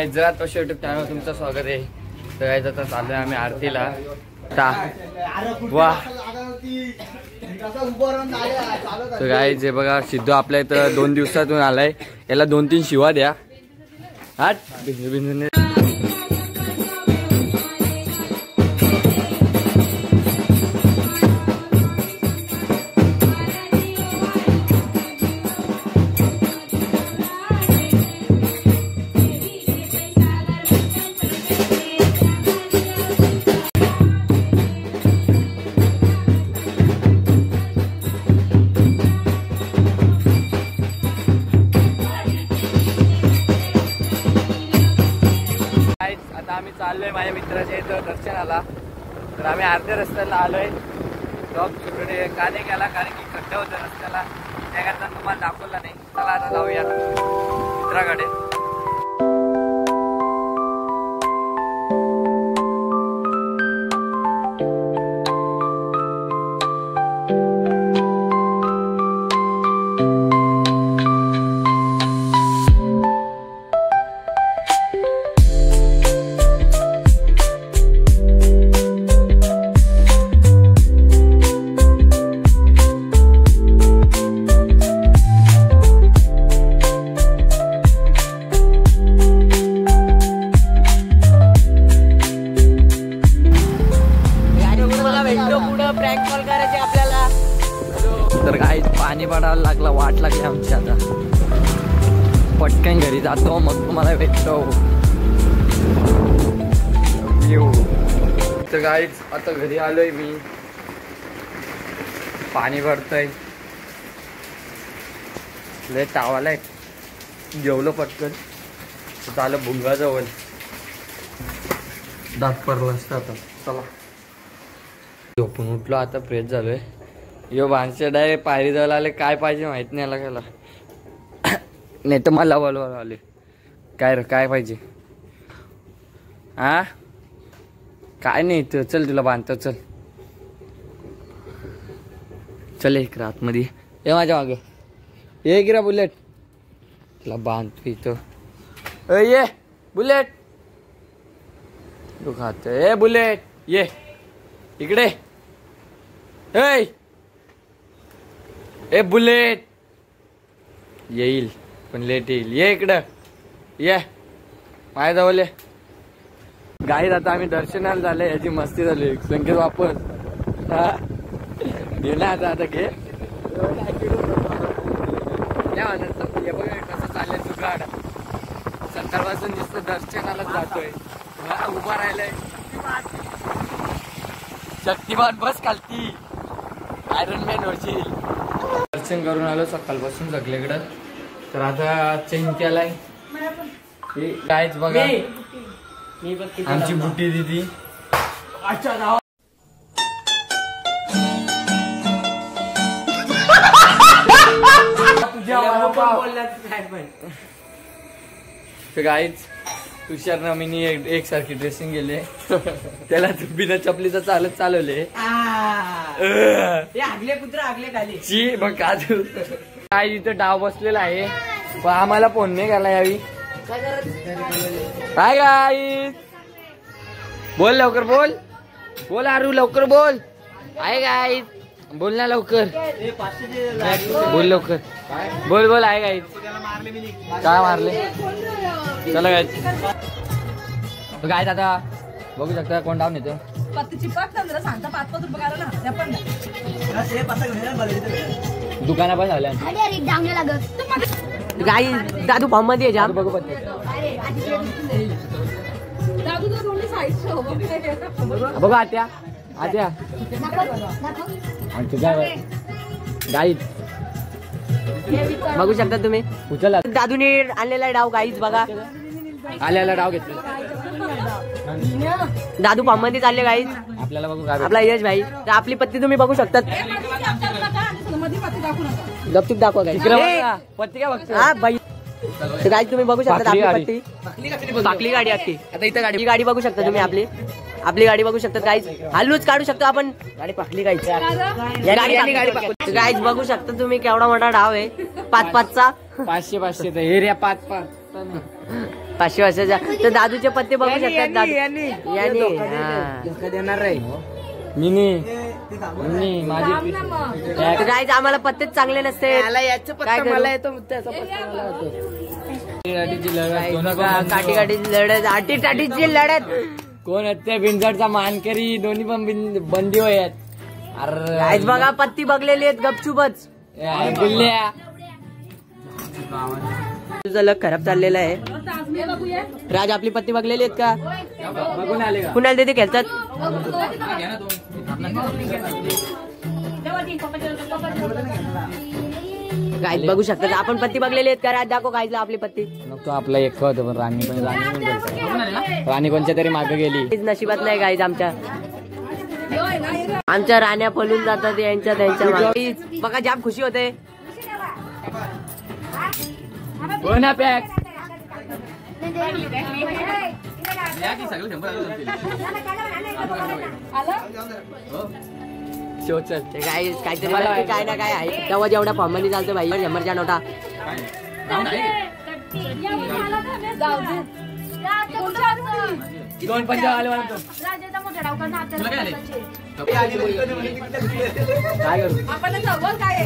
जरा तो YouTube channel तुमचं स्वागत आहे. तर आता चाललोय आम्ही आरतीला. वा तर गाईज हे बघा, सिद्धू आपल्या इथं 2 दिवसातून आलाय. याला 2-3 शिवा द्या. हाट बिंदू आम्ही चाललोय माझ्या मित्राच्या इथं दर्शनाला. तर आम्ही अर्ध्या रस्त्याला आलोय. ब्लॉग तिकडे का नाही गेला, कारण की खड्डे होतं रस्त्याला, त्याकरता तुम्हाला दाखवला नाही. चला आता जाऊया मित्राकडे. तर काय पाणी पडायला लागला, वाट लागली आमची. आता पटकन घरी जातो, मग तुम्हाला भेटतो. तर गाईच आता घरी आलोय मी. पाणी भरतय, लय तावालाय. जेवलो पटकन, झालं भुंगा जवळ. दात पडला असता आता. चला झोपून उठलो, आता फ्रेश झालोय. यो भानशे डायरेक्ट पायरी जायला आले. काय पाहिजे माहित नाही आला गेला. नाही तर मला बोलवायला आले. काय काय पाहिजे? हा काय नाही तर चल, तुला बांधतो. चल चल एक रात मध्ये ये माझ्या माग. ये गिरा बुलेट, तुला बांधतो इथं. ये बुलेट, तू खात. ए बुलेट ये इकडे. ए बुलेट येईल पण लेट येईल. ये इकडं ये माझ्याजवळ. गाईत आता आम्ही दर्शनाला झाले. याची मस्ती झाली. संकेत वापस गेला आता. आता घे कसं चाललंय तू गाड. सकाळपासून नुसतं दर्शनालाच जातोय. उभा राहिलाय. शक्तिमान बस खालती, आयरन मॅन होशील. दर्शन करून आलो सकाळपासून सगळीकडं. तर आता चेंज केलाय. कायच बघा आमची बुटी दिदी. गाईच तुषार नमीनी एकसारखी ड्रेसिंग गेले. त्याला बिना चपलीचा चालवले. बघ काय इथं डाव बसलेला आहे, पण आम्हाला फोन नाही केला यावी. काय गाईज बोल लवकर, बोल बोल आरू लवकर बोल. आहे गाईज बोल ना लवकर, बोल लवकर बोल. बोल आहे गाईज. काय मारले? चला गाईज. गाईज आता बघू शकता कोण डाऊन येतो. दुकाना पण झाल्या. गाई दादू फॉर्म मध्ये जा. बघू बघू आत्या आत्या गाईज बघू शकता तुम्ही. उचला दादूने आणलेला डाव. गाईज बघा आल्याला डाव घेतला. दादू फॉर्म मध्ये चालले गाईज. आपल्याला बघू आपला यश भाई. तर आपली पत्ती तुम्ही बघू शकता. गपचूप दाखवा गाईज. पत्ती काय बघतो हा भाई. तर गाईज तुम्ही बघू शकता आपली पत्ती. पाकली गाडी असते. आता इथं गाडी बघू शकता तुम्ही. आपली गाडी बघू शकता गाईज. हल्लूच काढू शकतो आपण. गाडी पाकली गाईज. गाईज बघू शकता तुम्ही केवढा मोठा डाव आहे. 5-5चा 500 एरिया 5-5. 500 वर्षाचा. तर दादूचे पत्ते बघू शकतात. दादू यानी देणार रे मिनी माझी गाईज आम्हाला पत्तेच चांगले नसते. काय मला येतो काठी लढत आटी टाटीची लढत. कोण हत्या बिनजडचा मानकरी दोन्ही पण बंदी आहेत. गाईज बघा पत्ती बघलेली आहेत गपचूपच. गुल्ल्या तुझं लग खराब चाललेलं आहे. राज आपली पत्ती बघलेली आहेत का? बघून आले का? कुणाला देते खेळतात. गाईज बघू शकतात आपण पत्ती बघलेली आहेत का? राज दाखव गाईजला आपली पत्ती. नको आपला एक होतं पण राणी कोणच्या तरी मागे गेली. नशिबात नाही गाईज आमच्या राण्या पळून जातात यांच्या त्यांच्या मागे. बघा जाम खुशी होते. पॅक काहीतरी काय ना काय आहे. तेव्हा जेवढा फॉर्मली चालतं भाई शंभरच्या नोटा. दोन पंजाब काय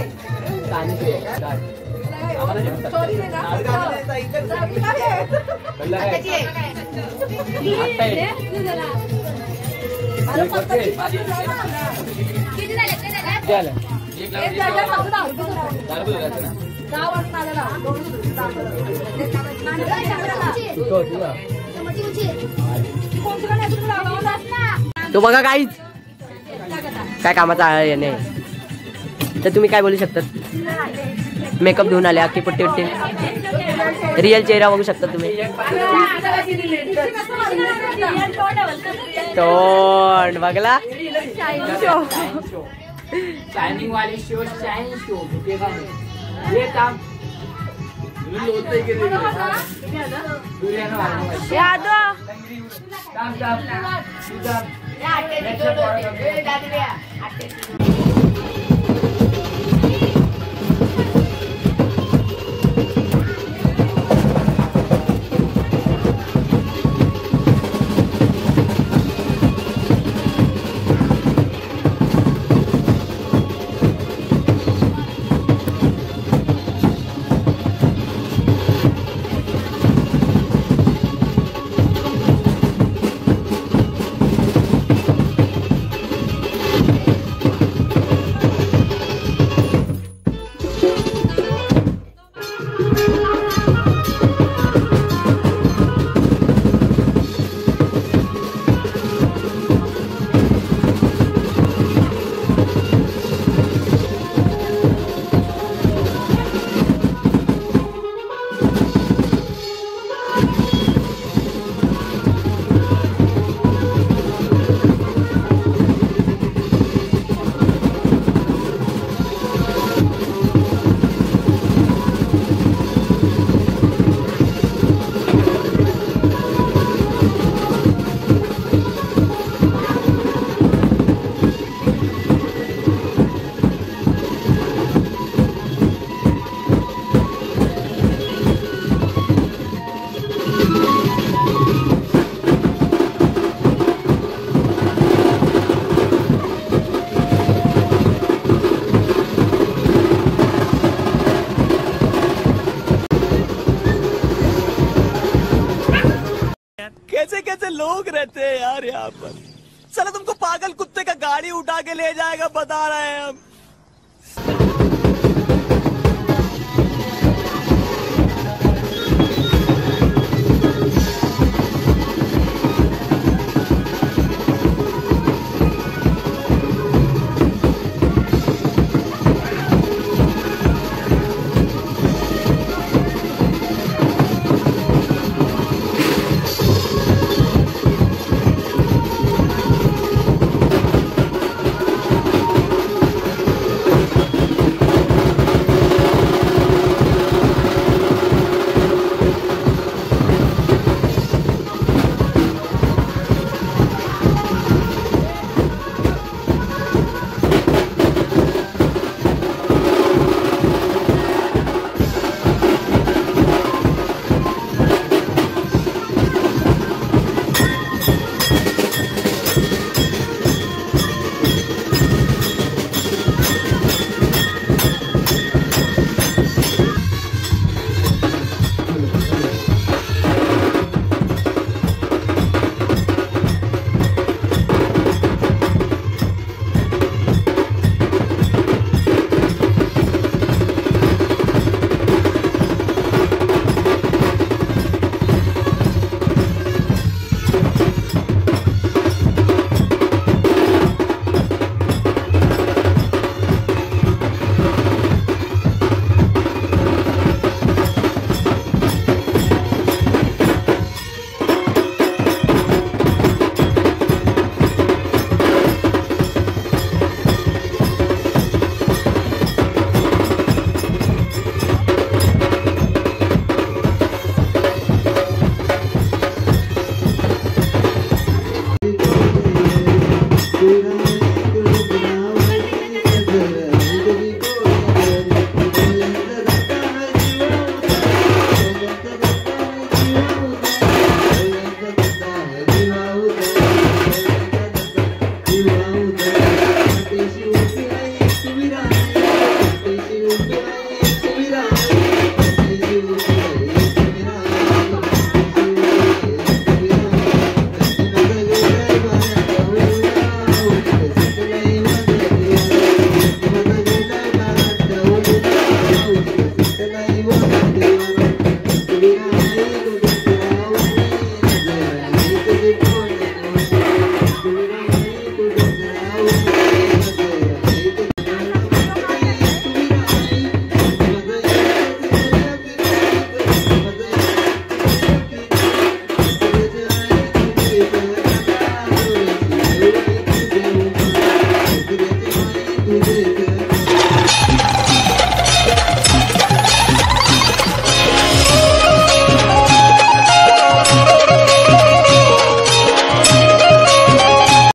तो बघा काहीच काय कामाचा आहे नाही. तर तुम्ही काय बोलू शकतात. मेकअप धुवून आले अख्खी पुट्टी उट्टी. रिअल चेहरा बघू शकता तुम्ही. तोंड बघला. शायनिंग वाली शो शाइन शो ये काम कैसे कैसे लोग रहते हैं यार यहाँ पर. चलो तुमको पागल कुत्ते का गाड़ी उठा के ले जाएगा बता रहे हैं हम.